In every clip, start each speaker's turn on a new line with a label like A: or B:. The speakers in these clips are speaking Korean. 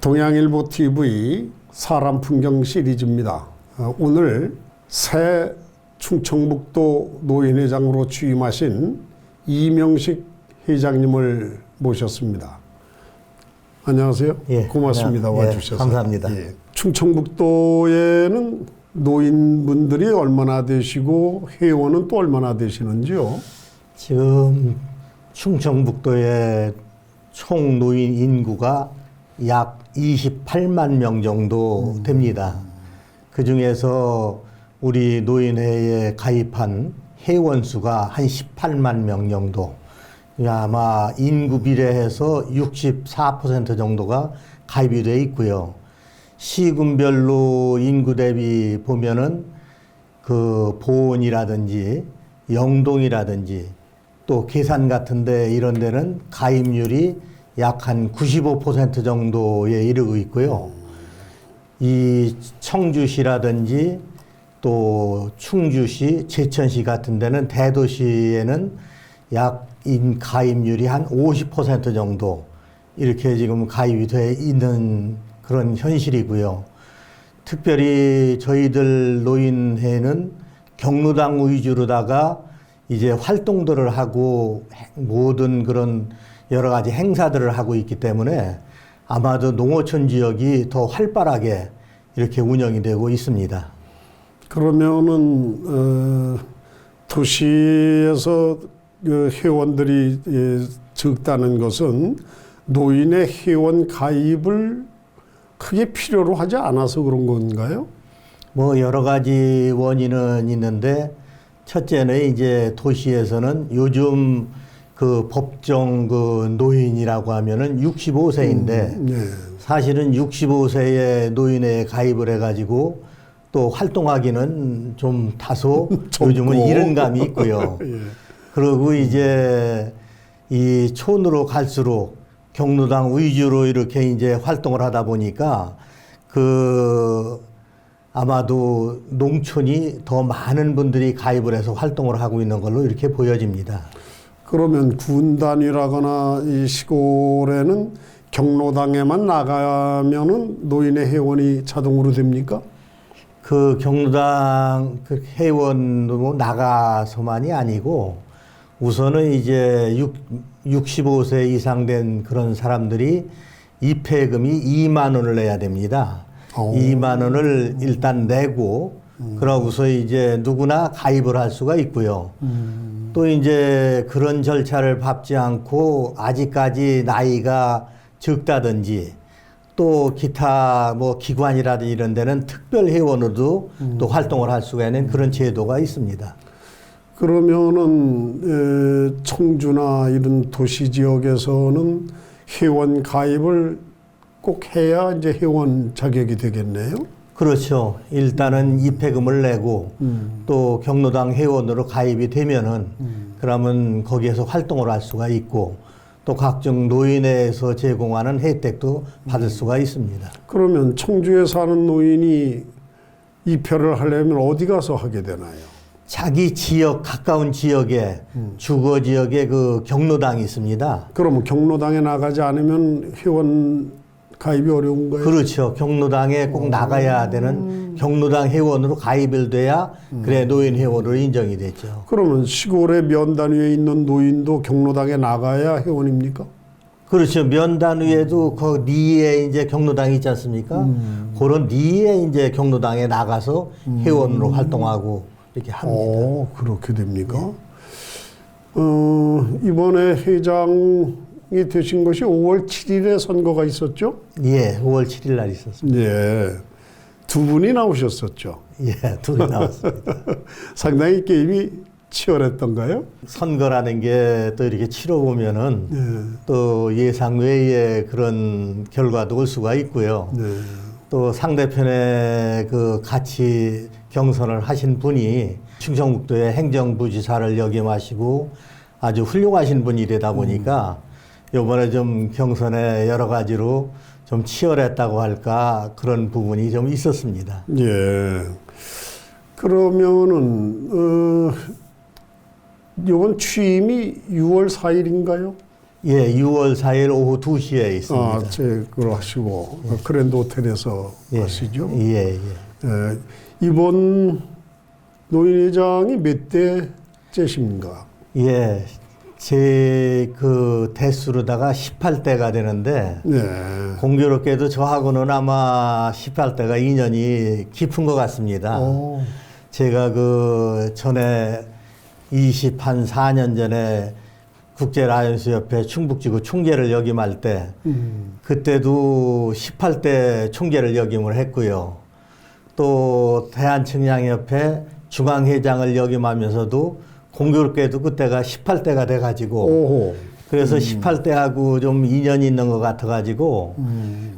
A: 동양일보 TV 사람 풍경 시리즈입니다. 오늘 새 충청북도 노인회장으로 취임하신 이명식 회장님을 모셨습니다. 안녕하세요.
B: 예,
A: 고맙습니다. 와주셔서.
B: 감사합니다.
A: 예. 충청북도에는 노인분들이 얼마나 되시고 회원은 또 얼마나 되시는지요?
B: 지금 충청북도의 총 노인 인구가 약 28만 명 정도 됩니다. 그 중에서 우리 노인회에 가입한 회원 수가 한 18만 명 정도. 아마 인구 비례해서 64% 정도가 가입이 돼 있고요. 시군별로 인구 대비 보면은 그 보은이라든지 영동이라든지 또 계산 같은데 이런 데는 가입률이 약 한 95% 정도에 이르고 있고요. 이 청주시라든지 또 충주시, 제천시 같은 데는 대도시에는 약 가입률이 한 50% 정도 이렇게 지금 가입이 돼 있는 그런 현실이고요. 특별히 저희들 노인회는 경로당 위주로다가 이제 활동들을 하고 모든 그런 여러 가지 행사들을 하고 있기 때문에 아마도 농어촌 지역이 더 활발하게 이렇게 운영이 되고 있습니다.
A: 그러면은 도시에서 그 회원들이 적다는 것은 노인의 회원 가입을 크게 필요로 하지 않아서 그런 건가요?
B: 뭐 여러 가지 원인은 있는데 첫째는 이제 도시에서는 요즘 그 법정 그 노인이라고 하면은 65세인데
A: 네.
B: 사실은 65세의 노인에 가입을 해가지고 또 활동하기는 좀 다소 요즘은 이른 감이 있고요.
A: 예.
B: 그리고 이제 이 촌으로 갈수록 경로당 위주로 이렇게 이제 활동을 하다 보니까 그 아마도 농촌이 더 많은 분들이 가입을 해서 활동을 하고 있는 걸로 이렇게 보여집니다.
A: 그러면 군 단위라거나 이 시골에는 경로당에만 나가면은 노인의 회원이 자동으로 됩니까?
B: 그 경로당 그 회원으로 나가서만이 아니고 우선은 이제 65세 이상 된 그런 사람들이 입회금이 2만 원을 내야 됩니다.
A: 오.
B: 2만 원을 일단 내고 그러고서 이제 누구나 가입을 할 수가 있고요. 또 이제 그런 절차를 밟지 않고 아직까지 나이가 적다든지 또 기타 뭐 기관이라든지 이런 데는 특별 회원으로도 또 활동을 할 수가 있는 그런 제도가 있습니다.
A: 그러면은 청주나 이런 도시 지역에서는 회원 가입을 꼭 해야 이제 회원 자격이 되겠네요.
B: 그렇죠. 일단은 입회금을 내고 또 경로당 회원으로 가입이 되면은 그러면 거기에서 활동을 할 수가 있고 또 각종 노인회에서 제공하는 혜택도 받을 수가 있습니다.
A: 그러면 청주에 사는 노인이 입회를 하려면 어디 가서 하게 되나요?
B: 자기 지역, 가까운 지역에 주거 지역에 그 경로당이 있습니다.
A: 그러면 경로당에 나가지 않으면 회원 가입이 어려운 거예요?
B: 그렇죠. 경로당에 꼭 나가야 되는 경로당 회원으로 가입을 돼야 그래 노인 회원으로 인정이 되죠.
A: 그러면 시골의 면단위에 있는 노인도 경로당에 나가야 회원입니까?
B: 그렇죠. 면단위에도 그 니에 이제 경로당이 있지 않습니까? 그런 니에 이제 경로당에 나가서 회원으로 활동하고 이렇게 합니다.
A: 그렇게 됩니까? 이번에 회장이 되신 것이 5월 7일에 선거가 있었죠?
B: 예, 5월 7일 날 있었습니다.
A: 예. 두 분이 나오셨었죠?
B: 예, 둘이 나왔습니다.
A: 상당히 게임이 치열했던가요?
B: 선거라는 게 또 이렇게 치러보면은
A: 예.
B: 또 예상 외의 그런 결과도 올 수가 있고요.
A: 네.
B: 또 상대편에 그 같이 경선을 하신 분이 충청북도의 행정부지사를 역임하시고 아주 훌륭하신 분이 되다 보니까 이번에 좀 경선에 여러 가지로 좀 치열했다고 할까 그런 부분이 좀 있었습니다.
A: 예. 그러면은 이번 취임이 6월 4일인가요?
B: 예, 6월 4일 오후 2시에 있습니다.
A: 아, 그걸 하시고 그랜드 호텔에서
B: 예.
A: 하시죠?
B: 예, 예.
A: 예, 이번 노인회장이 몇 대째십니까?
B: 예, 제 그 대수로다가 18대가 되는데
A: 네.
B: 공교롭게도 저하고는 아마 18대가 인연이 깊은 것 같습니다.
A: 오.
B: 제가 그 전에 24년 전에 국제라이언스협회 충북지구 총재를 역임할 때 그때도 18대 총재를 역임을 했고요. 또 대한청량협회 중앙회장을 역임하면서도 공교롭게도 그때가 18대가 돼가지고
A: 오호.
B: 그래서 18대하고 좀 인연이 있는 것 같아가지고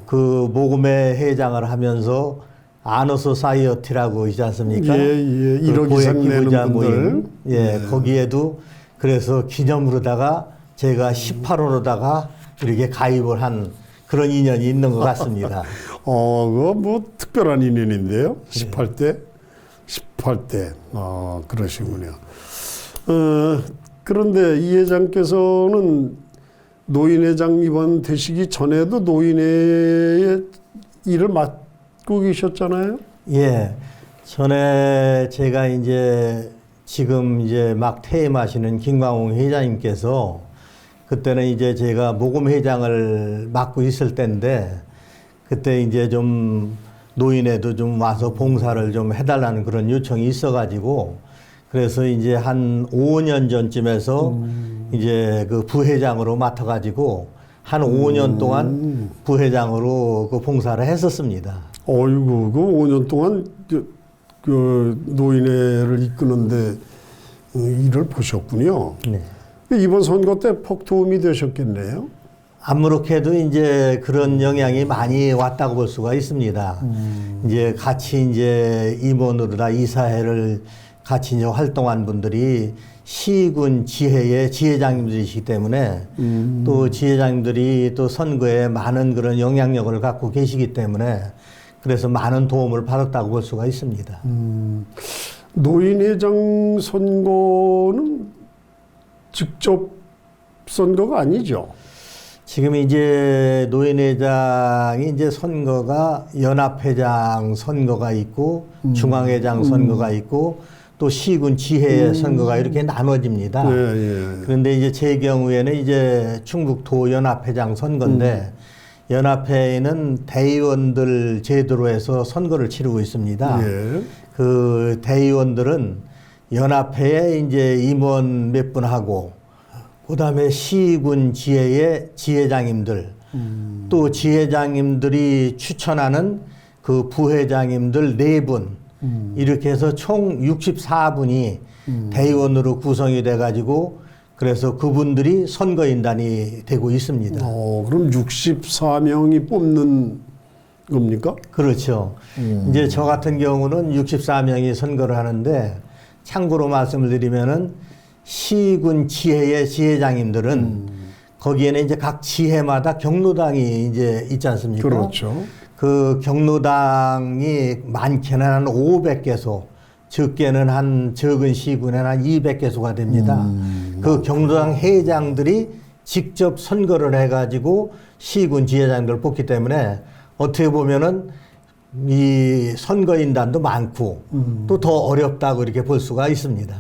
B: 그 모금회 회장을 하면서 아너소사이어티라고 있지 않습니까?
A: 예, 예.
B: 그
A: 1억 이상 내는
B: 기부자
A: 분들.
B: 모임. 예, 거기에도 그래서 기념으로다가 제가 18호로다가 이렇게 가입을 한 그런 인연이 있는 것 같습니다.
A: 그거 뭐 특별한 인연인데요. 18대? 18대. 그러시군요. 그런데 이 회장께서는 노인회장 이번 되시기 전에도 노인회의 일을 맡고 계셨잖아요.
B: 예. 전에 제가 이제 지금 이제 막 퇴임하시는 김광웅 회장님께서 그때는 이제 제가 모금회장을 맡고 있을 때인데 그때 이제 좀 노인회도 좀 와서 봉사를 좀 해달라는 그런 요청이 있어가지고 그래서 이제 한 5년 전쯤에서 이제 그 부회장으로 맡아가지고 한 5년 동안 부회장으로 그 봉사를 했었습니다.
A: 어이구, 그 5년 동안 그 노인회를 이끄는데 일을 보셨군요.
B: 네.
A: 이번 선거 때 폭 도움이 되셨겠네요.
B: 아무렇게도 이제 그런 영향이 많이 왔다고 볼 수가 있습니다. 이제 같이 이제 임원으로다 이사회를 같이 이제 활동한 분들이 시군 지회의 지회장님들이시기 때문에 또 지회장님들이 또 선거에 많은 그런 영향력을 갖고 계시기 때문에 그래서 많은 도움을 받았다고 볼 수가 있습니다.
A: 노인회장 선거는 직접 선거가 아니죠.
B: 지금 이제 노인회장이 이제 선거가 연합회장 선거가 있고 중앙회장 선거가 있고 또 시군 지회 선거가 이렇게 나눠집니다.
A: 예, 예.
B: 그런데 이제 제 경우에는 이제 충북도 연합회장 선거인데 연합회는 대의원들 제도로 해서 선거를 치르고 있습니다.
A: 예.
B: 그 대의원들은 연합회에 이제 임원 몇 분 하고 그다음에 시군 지회의 지회장님들 또 지회장님들이 추천하는 그 부회장님들 4분 이렇게 해서 총 64분이 대의원으로 구성이 돼 가지고 그래서 그분들이 선거인단이 되고 있습니다.
A: 그럼 64명이 뽑는 겁니까?
B: 그렇죠. 이제 저 같은 경우는 64명이 선거를 하는데 참고로 말씀을 드리면은 시군 지회의 지회장님들은 거기에는 이제 각 지회마다 경로당이 이제 있지 않습니까?
A: 그렇죠.
B: 그 경로당이 많게는 한 500개소, 적게는 한 적은 시군에는 한 200개소가 됩니다. 그 경로당 회장들이 직접 선거를 해가지고 시군 지회장들을 뽑기 때문에 어떻게 보면은 이 선거인단도 많고 또 더 어렵다고 이렇게 볼 수가 있습니다.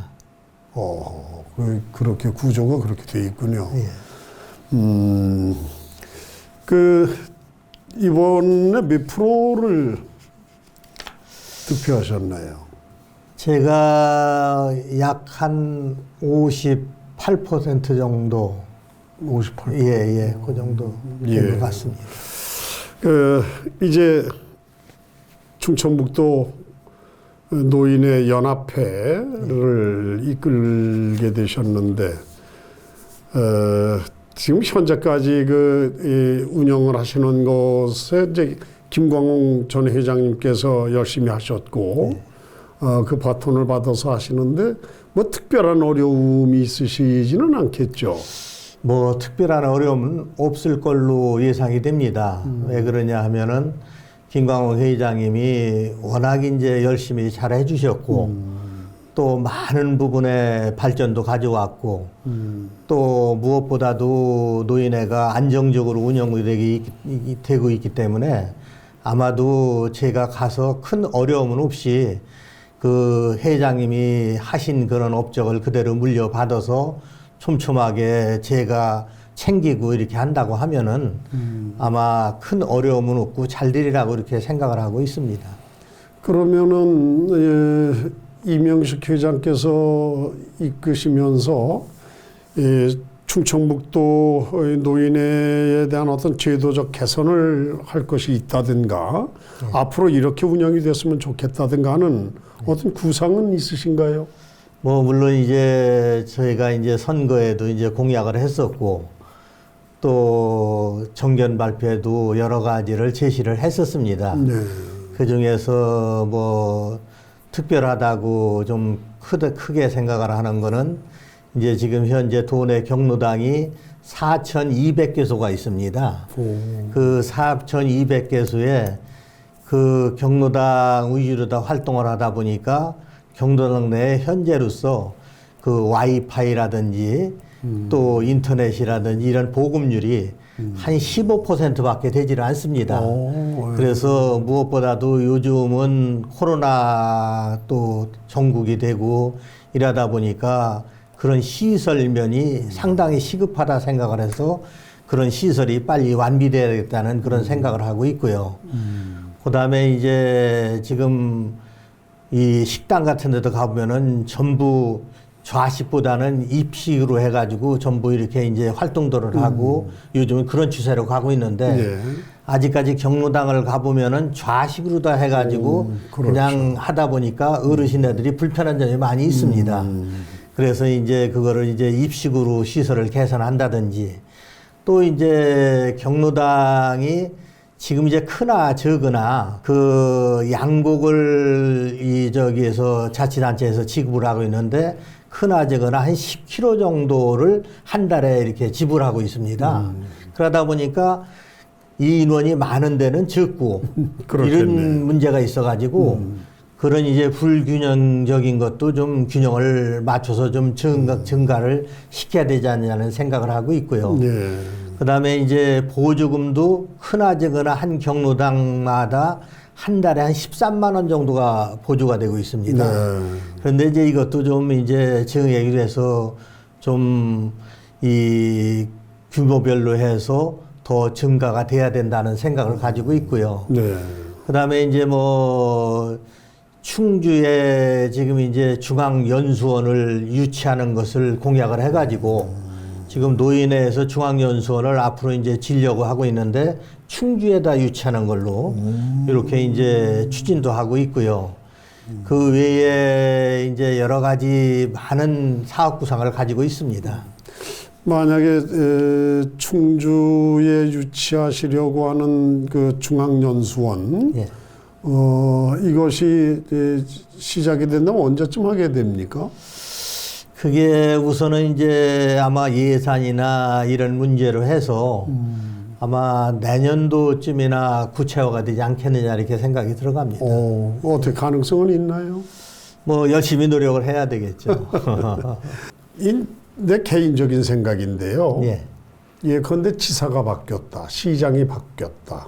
A: 그렇게 구조가 그렇게 돼 있군요.
B: 예.
A: 이번에 몇 프로를 득표하셨나요?
B: 제가 약 한 58% 정도
A: 58%.
B: 예, 그 정도 된 것 같습니다.
A: 이제 충청북도 노인의 연합회를 이끌게 되셨는데, 지금 현재까지 운영을 하시는 것에 이제 김광웅 전 회장님께서 열심히 하셨고, 그 바톤을 받아서 하시는데, 뭐 특별한 어려움이 있으시지는 않겠죠?
B: 뭐 특별한 어려움은 없을 걸로 예상이 됩니다. 왜 그러냐 하면은 김광웅 회장님이 워낙 이제 열심히 잘 해주셨고 또 많은 부분의 발전도 가져왔고 또 무엇보다도 노인회가 안정적으로 되고 있기 때문에 아마도 제가 가서 큰 어려움은 없이 그 회장님이 하신 그런 업적을 그대로 물려받아서 촘촘하게 제가 챙기고 이렇게 한다고 하면은 아마 큰 어려움은 없고 잘 되리라고 이렇게 생각을 하고 있습니다.
A: 그러면은 이명식 회장께서 이끄시면서 충청북도 노인회에 대한 어떤 제도적 개선을 할 것이 있다든가 앞으로 이렇게 운영이 됐으면 좋겠다든가 하는 어떤 구상은 있으신가요?
B: 뭐 물론 이제 저희가 이제 선거에도 이제 공약을 했었고 또 정견 발표에도 여러 가지를 제시를 했었습니다.
A: 네.
B: 그 중에서 뭐 특별하다고 좀 크게 생각을 하는 거는 이제 지금 현재 도내 경로당이 4,200개소가 있습니다. 그 4,200개소에 그 경로당 위주로 다 활동을 하다 보니까 경로당 내에 현재로서 그 와이파이라든지 또 인터넷이라든지 이런 보급률이 한 15%밖에 되지를 않습니다. 그래서 무엇보다도 요즘은 코로나 또 전국이 되고 이러다 보니까 그런 시설면이 상당히 시급하다 생각을 해서 그런 시설이 빨리 완비되어야겠다는 그런 생각을 하고 있고요. 그 다음에 이제 지금 이 식당 같은 데도 가보면은 전부 좌식보다는 입식으로 해가지고 전부 이렇게 이제 활동도를 하고 요즘은 그런 추세로 가고 있는데
A: 네.
B: 아직까지 경로당을 가보면은 좌식으로 다 해가지고
A: 그렇죠.
B: 그냥 하다 보니까 어르신들이 불편한 점이 많이 있습니다. 그래서 이제 그거를 이제 입식으로 시설을 개선한다든지 또 이제 경로당이 지금 이제 크나 적으나 그 양곡을 저기에서 자치단체에서 지급을 하고 있는데 크나 적으나 한 10kg 정도를 한 달에 이렇게 지불하고 있습니다. 그러다 보니까 이 인원이 많은 데는 적고 이런 문제가 있어가지고 그런 이제 불균형적인 것도 좀 균형을 맞춰서 좀 증가를 시켜야 되지 않냐는 생각을 하고 있고요.
A: 네.
B: 그 다음에 이제 보조금도 크나 적으나 한 경로당마다 한 달에 한 13만 원 정도가 보조가 되고 있습니다.
A: 네.
B: 그런데 이제 이것도 좀 이제 정액이 돼서 좀 이 규모별로 해서 더 증가가 돼야 된다는 생각을 가지고 있고요.
A: 네.
B: 그 다음에 이제 뭐 충주에 지금 이제 중앙연수원을 유치하는 것을 공약을 해가지고 지금 노인회에서 중앙연수원을 앞으로 이제 지려고 하고 있는데 충주에다 유치하는 걸로 이렇게 이제 추진도 하고 있고요. 그 외에 이제 여러 가지 많은 사업 구상을 가지고 있습니다.
A: 만약에 충주에 유치하시려고 하는 그 중앙연수원
B: 예.
A: 이것이 시작이 된다면 언제쯤 하게 됩니까?
B: 그게 우선은 이제 아마 예산이나 이런 문제로 해서 아마 내년도쯤이나 구체화가 되지 않겠느냐 이렇게 생각이 들어갑니다.
A: 어떻게 가능성은 있나요?
B: 뭐 열심히 노력을 해야 되겠죠.
A: 내 개인적인 생각인데요.
B: 예.
A: 예컨대 지사가 바뀌었다, 시장이 바뀌었다,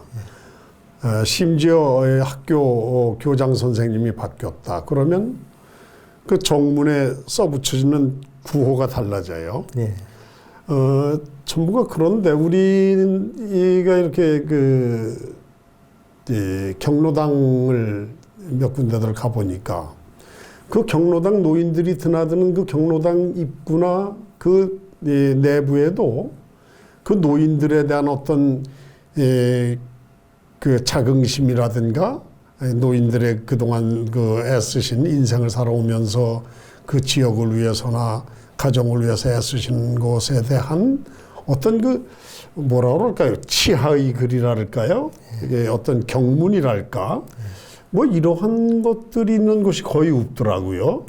A: 심지어 학교 교장 선생님이 바뀌었다. 그러면 그 정문에 써붙여지는 구호가 달라져요.
B: 예.
A: 전부가 그런데 우리가 이렇게 경로당을 몇 군데들 가보니까 그 경로당 노인들이 드나드는 그 경로당 입구나 그 내부에도 그 노인들에 대한 어떤 그 자긍심이라든가 노인들의 그동안 그 애쓰신 인생을 살아오면서 그 지역을 위해서나 가정을 위해서 애쓰신 것에 대한 어떤 그 뭐라 그럴까요? 치하의 글이랄까요? 이게 어떤 경문이랄까? 뭐 이러한 것들이 있는 것이 거의 없더라고요.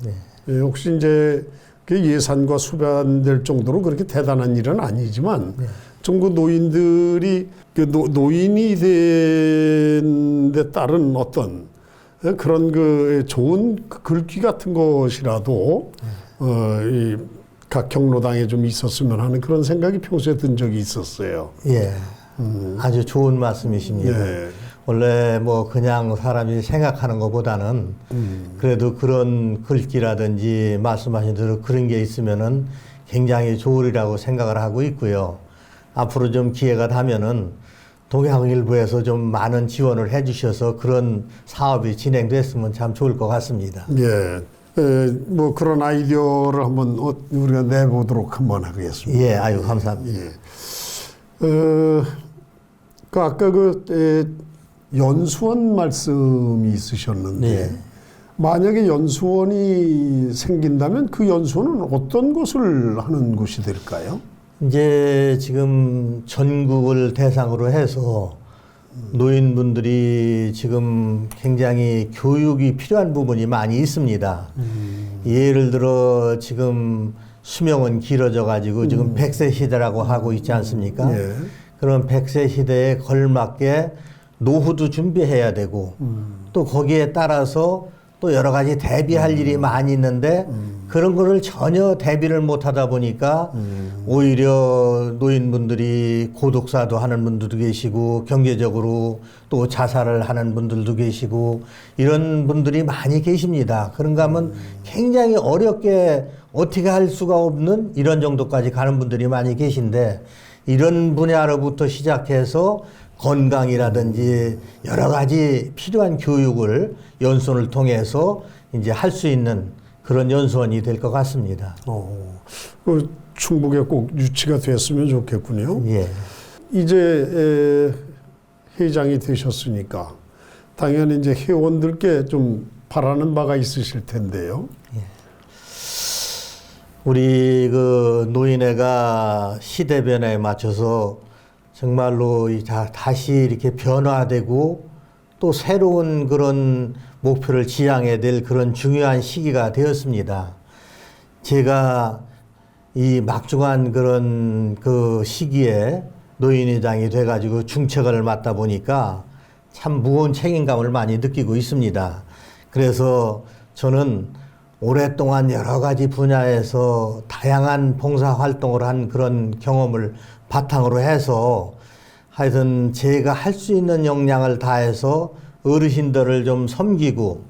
A: 예, 혹시 이제 그 예산과 수반될 정도로 그렇게 대단한 일은 아니지만 전국 노인들이 그 노인이 된 데 따른 어떤 그런 그 좋은 글귀 같은 것이라도 이 각 경로당에 좀 있었으면 하는 그런 생각이 평소에 든 적이 있었어요.
B: 예. 아주 좋은 말씀이십니다.
A: 예.
B: 원래 뭐 그냥 사람이 생각하는 것보다는 그래도 그런 글귀라든지 말씀하신 대로 그런 게 있으면은 굉장히 좋으리라고 생각을 하고 있고요. 앞으로 좀 기회가 되면은 동양일보에서 좀 많은 지원을 해 주셔서 그런 사업이 진행됐으면 참 좋을 것 같습니다.
A: 예. 뭐 그런 아이디어를 한번 우리가 내보도록 한번 하겠습니다.
B: 예, 아유, 감사합니다.
A: 예. 그 아까 연수원 말씀이 있으셨는데
B: 예.
A: 만약에 연수원이 생긴다면 그 연수원은 어떤 것을 하는 곳이 될까요?
B: 이제 지금 전국을 대상으로 해서 노인분들이 지금 굉장히 교육이 필요한 부분이 많이 있습니다. 예를 들어 지금 수명은 길어져 가지고 지금 100세 시대라고 하고 있지 않습니까?
A: 예.
B: 그런 100세 시대에 걸맞게 노후도 준비해야 되고 또 거기에 따라서 또 여러 가지 대비할 일이 많이 있는데 그런 거를 전혀 대비를 못 하다 보니까 오히려 노인분들이 고독사도 하는 분들도 계시고 경제적으로 또 자살을 하는 분들도 계시고 이런 분들이 많이 계십니다. 그런가 하면 굉장히 어렵게 어떻게 할 수가 없는 이런 정도까지 가는 분들이 많이 계신데 이런 분야로부터 시작해서 건강이라든지 여러 가지 필요한 교육을 연수원을 통해서 이제 할 수 있는 그런 연수원이 될 것 같습니다.
A: 충북에 꼭 유치가 됐으면 좋겠군요.
B: 예.
A: 이제 회장이 되셨으니까 당연히 이제 회원들께 좀 바라는 바가 있으실 텐데요.
B: 우리 그 노인회가 시대 변화에 맞춰서 정말로 다시 이렇게 변화되고 또 새로운 그런 목표를 지향해야 될 그런 중요한 시기가 되었습니다. 제가 이 막중한 그런 그 시기에 노인회장이 돼가지고 중책을 맡다 보니까 참 무거운 책임감을 많이 느끼고 있습니다. 그래서 저는 오랫동안 여러 가지 분야에서 다양한 봉사 활동을 한 그런 경험을 바탕으로 해서 하여튼 제가 할 수 있는 역량을 다해서 어르신들을 좀 섬기고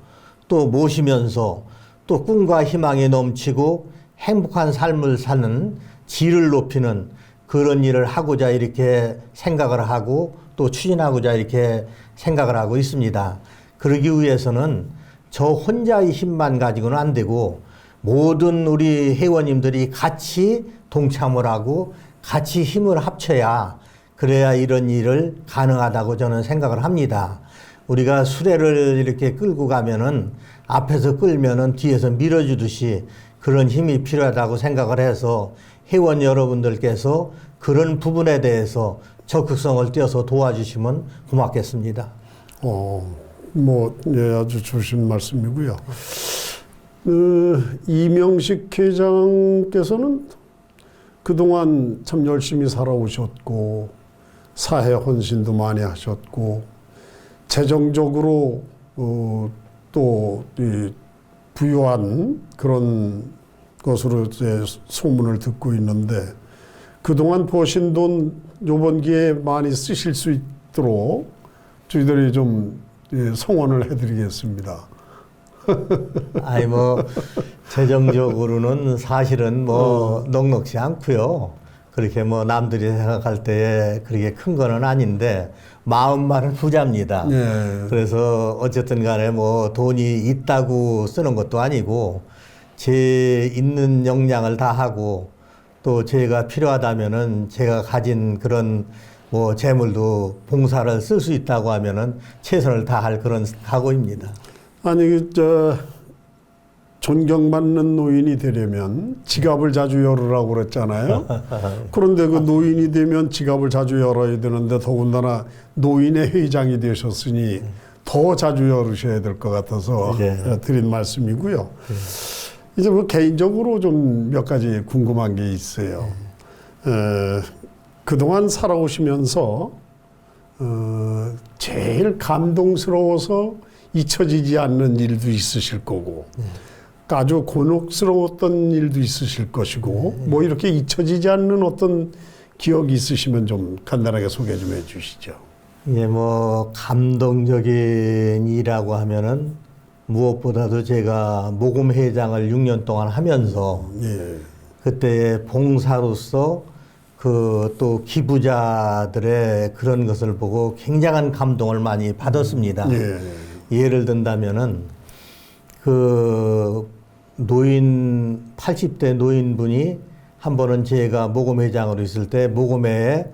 B: 또 모시면서 또 꿈과 희망이 넘치고 행복한 삶을 사는 질을 높이는 그런 일을 하고자 이렇게 생각을 하고 또 추진하고자 이렇게 생각을 하고 있습니다. 그러기 위해서는 저 혼자의 힘만 가지고는 안 되고 모든 우리 회원님들이 같이 동참을 하고 같이 힘을 합쳐야 그래야 이런 일을 가능하다고 저는 생각을 합니다. 우리가 수레를 이렇게 끌고 가면은 앞에서 끌면은 뒤에서 밀어주듯이 그런 힘이 필요하다고 생각을 해서 회원 여러분들께서 그런 부분에 대해서 적극성을 띄어서 도와주시면 고맙겠습니다.
A: 예, 아주 좋으신 말씀이고요. 이명식 회장께서는 그동안 참 열심히 살아오셨고 사회 헌신도 많이 하셨고 재정적으로 또 부유한 그런 것으로 이제 소문을 듣고 있는데 그동안 버신 돈 이번 기회에 많이 쓰실 수 있도록 저희들이 좀 성원을 해드리겠습니다.
B: 아니 뭐 재정적으로는 사실은 뭐 넉넉지 않고요. 그렇게 뭐 남들이 생각할 때 그렇게 큰 거는 아닌데 마음만은 부자입니다.
A: 예.
B: 그래서 어쨌든 간에 뭐 돈이 있다고 쓰는 것도 아니고 제 있는 역량을 다 하고 또 제가 필요하다면은 제가 가진 그런 뭐 재물도 봉사를 쓸 수 있다고 하면은 최선을 다할 그런 각오입니다.
A: 아니 존경받는 노인이 되려면 지갑을 자주 열으라고 그랬잖아요. 그런데 그 노인이 되면 지갑을 자주 열어야 되는데 더군다나 노인의 회장이 되셨으니 더 자주 열으셔야 될 것 같아서 드린 말씀이고요. 이제 뭐 개인적으로 좀 몇 가지 궁금한 게 있어요. 그동안 살아오시면서 제일 감동스러워서 잊혀지지 않는 일도 있으실 거고 아주 곤혹스러웠던 일도 있으실 것이고 뭐 이렇게 잊혀지지 않는 어떤 기억이 있으시면 좀 간단하게 소개 좀 해주시죠.
B: 예, 뭐 감동적인 일이라고 하면은 무엇보다도 제가 모금회장을 6년 동안 하면서
A: 예.
B: 그때 봉사로서 그 또 기부자들의 그런 것을 보고 굉장한 감동을 많이 받았습니다.
A: 예.
B: 예를 든다면은 그 노인 80대 노인분이 한 번은 제가 모금회장으로 있을 때 모금회에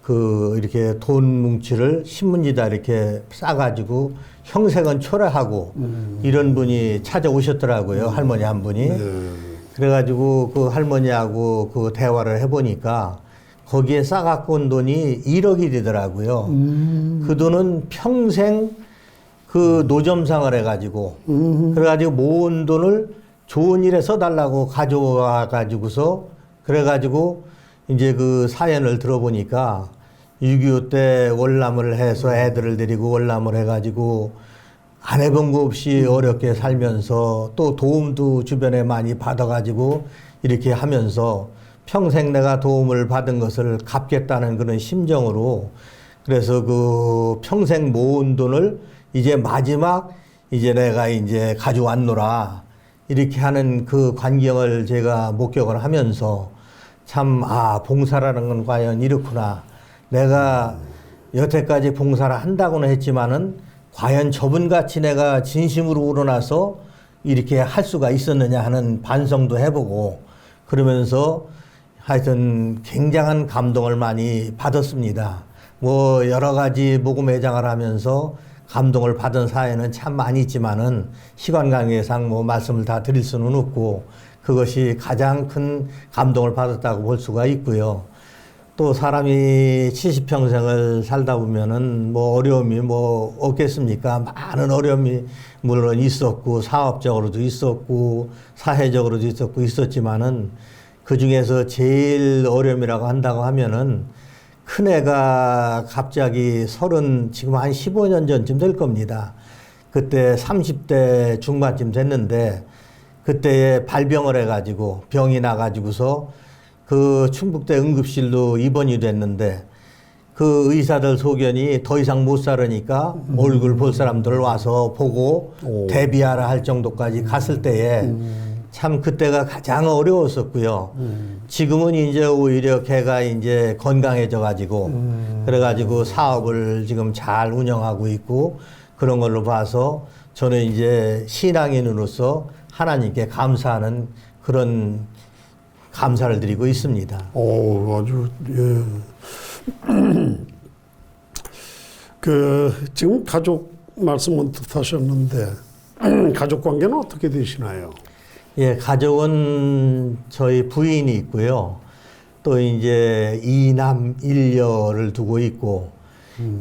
B: 그 이렇게 돈 뭉치를 신문지다 이렇게 싸가지고 형색은 초라하고 이런 분이 찾아오셨더라고요. 할머니 한 분이. 그래가지고 그 할머니하고 그 대화를 해보니까 거기에 싸갖고 온 돈이 1억이 되더라고요. 그 돈은 평생 그 노점상을 해가지고 그래가지고 모은 돈을 좋은 일에 써달라고 가져와가지고서 그래가지고 이제 그 사연을 들어보니까 6.25 때 월남을 해서 애들을 데리고 월남을 해가지고 안 해본 거 없이 어렵게 살면서 또 도움도 주변에 많이 받아가지고 이렇게 하면서 평생 내가 도움을 받은 것을 갚겠다는 그런 심정으로 그래서 그 평생 모은 돈을 이제 마지막 이제 내가 이제 가져왔노라 이렇게 하는 그 광경을 제가 목격을 하면서 참, 봉사라는 건 과연 이렇구나. 내가 여태까지 봉사를 한다고는 했지만은 과연 저분같이 내가 진심으로 우러나서 이렇게 할 수가 있었느냐 하는 반성도 해보고 그러면서 하여튼 굉장한 감동을 많이 받았습니다. 뭐 여러 가지 모금회장을 하면서 감동을 받은 사연은 참 많이 있지만은 시간 관계상 뭐 말씀을 다 드릴 수는 없고 그것이 가장 큰 감동을 받았다고 볼 수가 있고요. 또 사람이 70평생을 살다 보면은 뭐 어려움이 뭐 없겠습니까? 많은 어려움이 물론 있었고 사업적으로도 있었고 사회적으로도 있었지만은 그 중에서 제일 어려움이라고 한다고 하면은 큰애가 갑자기 지금 한 15년 전쯤 될 겁니다. 그때 30대 중반쯤 됐는데 그때에 발병을 해가지고 병이 나가지고서 그 충북대 응급실로 입원이 됐는데 그 의사들 소견이 더 이상 못 살으니까 얼굴 볼 사람들 와서 보고 대비하라 할 정도까지 갔을 때에 참 그때가 가장 어려웠었고요. 지금은 이제 오히려 걔가 이제 건강해져 가지고 그래가지고 사업을 지금 잘 운영하고 있고 그런 걸로 봐서 저는 이제 신앙인으로서 하나님께 감사하는 그런 감사를 드리고 있습니다.
A: 아주 예. 지금 가족 말씀 언뜻 하셨는데 가족 관계는 어떻게 되시나요?
B: 예, 가족은 저희 부인이 있고요. 또 이제 2남 1녀를 두고 있고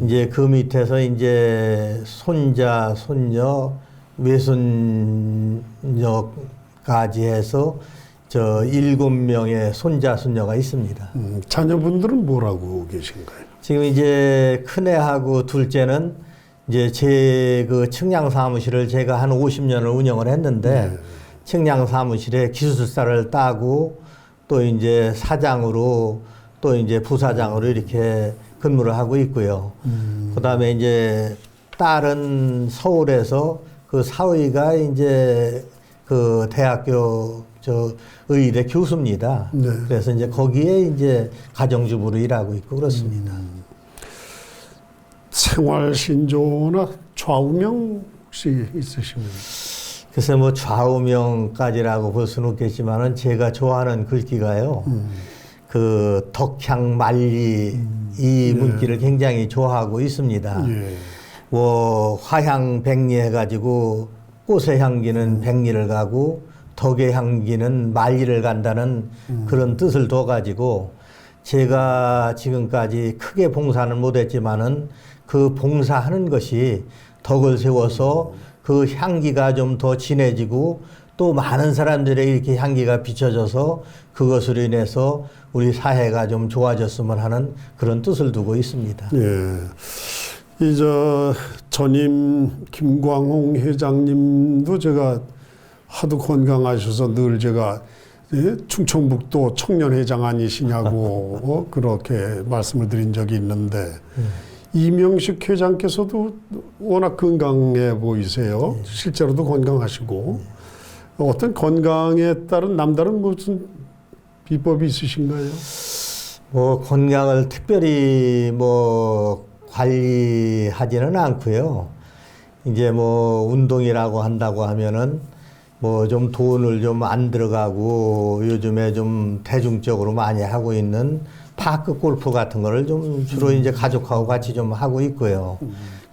B: 이제 그 밑에서 이제 손자, 손녀, 외손녀까지 해서 7명의 손자, 손녀가 있습니다.
A: 자녀분들은 뭐라고 계신가요?
B: 지금 이제 큰애하고 둘째는 이제 제 그 측량 사무실을 제가 한 50년을 운영을 했는데 측량 사무실에 기술사를 따고 또 이제 사장으로 또 이제 부사장으로 이렇게 근무를 하고 있고요. 그다음에 이제 딸은 서울에서 그 사위가 이제 그 대학교 의대 교수입니다.
A: 네.
B: 그래서 이제 거기에 이제 가정주부로 일하고 있고 그렇습니다.
A: 생활 신조나 좌우명 혹시 있으시면?
B: 그래서 뭐 좌우명까지라고 볼 수는 없겠지만은 제가 좋아하는 글귀가요. 그 덕향 만리 이 문기를 굉장히 좋아하고 있습니다.
A: 예.
B: 뭐 화향 백리 해가지고 꽃의 향기는 백리를 가고 덕의 향기는 만리를 간다는 그런 뜻을 둬가지고 제가 지금까지 크게 봉사는 못했지만은 그 봉사하는 것이 덕을 세워서 그 향기가 좀 더 진해지고 또 많은 사람들에게 이렇게 향기가 비춰져서 그것으로 인해서 우리 사회가 좀 좋아졌으면 하는 그런 뜻을 두고 있습니다.
A: 예. 이 전임 김광홍 회장님도 제가 하도 건강하셔서 늘 제가 충청북도 청년회장 아니시냐고 그렇게 말씀을 드린 적이 있는데 이명식 회장께서도 워낙 건강해 보이세요. 실제로도 건강하시고 어떤 건강에 따른 남다른 무슨 비법이 있으신가요?
B: 뭐 건강을 특별히 뭐 관리하지는 않고요. 이제 뭐 운동이라고 한다고 하면은 뭐 좀 돈을 좀 안 들어가고 요즘에 좀 대중적으로 많이 하고 있는 파크 골프 같은 거를 좀 주로 이제 가족하고 같이 좀 하고 있고요.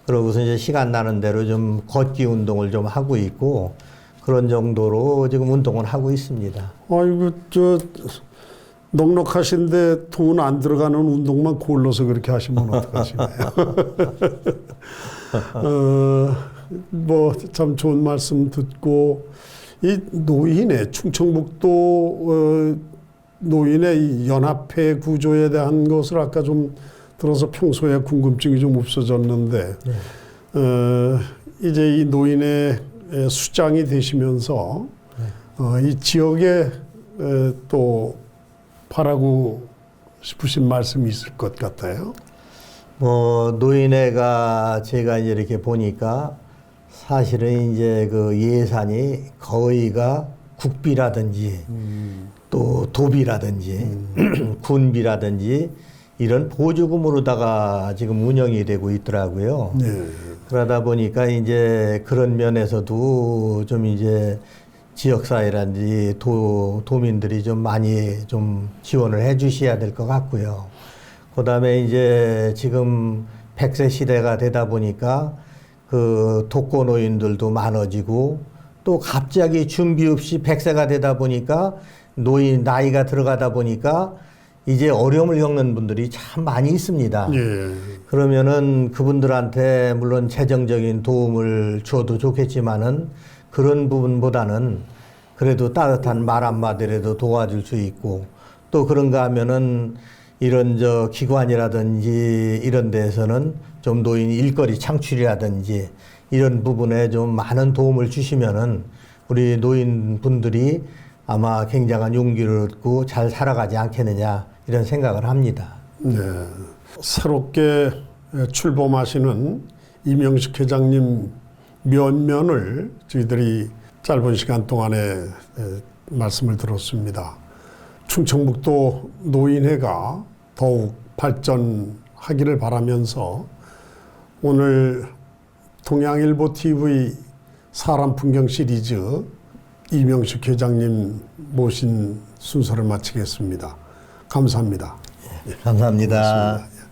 B: 그러고서 이제 시간 나는 대로 좀 걷기 운동을 좀 하고 있고 그런 정도로 지금 운동을 하고 있습니다.
A: 아이고 넉넉하신데 돈 안 들어가는 운동만 골라서 그렇게 하시면 어떡하시나요? 뭐 참 좋은 말씀 듣고 이 노인의 충청북도 노인의 이 연합회 구조에 대한 것을 아까 좀 들어서 평소에 궁금증이 좀 없어졌는데 이제 이 노인의 수장이 되시면서 이 지역에 또 바라고 싶으신 말씀이 있을 것 같아요.
B: 뭐 노인회가 제가 이제 이렇게 보니까 사실은 이제 그 예산이 거의가 국비라든지 또 도비라든지 군비라든지 이런 보조금으로다가 지금 운영이 되고 있더라고요.
A: 네.
B: 그러다 보니까 이제 그런 면에서도 좀 이제 지역사회라든지 도민들이 좀 많이 좀 지원을 해 주셔야 될 것 같고요. 그 다음에 이제 지금 100세 시대가 되다 보니까 그 독거노인들도 많아지고 또 갑자기 준비 없이 100세가 되다 보니까 노인 나이가 들어가다 보니까 이제 어려움을 겪는 분들이 참 많이 있습니다.
A: 예.
B: 그러면은 그분들한테 물론 재정적인 도움을 줘도 좋겠지만은 그런 부분보다는 그래도 따뜻한 말 한마디라도 도와줄 수 있고 또 그런가 하면은 이런 기관이라든지 이런 데에서는 좀 노인 일거리 창출이라든지 이런 부분에 좀 많은 도움을 주시면은 우리 노인분들이 아마 굉장한 용기를 얻고 잘 살아가지 않겠느냐 이런 생각을 합니다.
A: 네. 새롭게 출범하시는 이명식 회장님 면면을 저희들이 짧은 시간 동안에 말씀을 들었습니다. 충청북도 노인회가 더욱 발전하기를 바라면서 오늘 동양일보 TV 사람 풍경 시리즈 이명식 회장님 모신 순서를 마치겠습니다. 감사합니다.
B: 감사합니다.
A: 고맙습니다.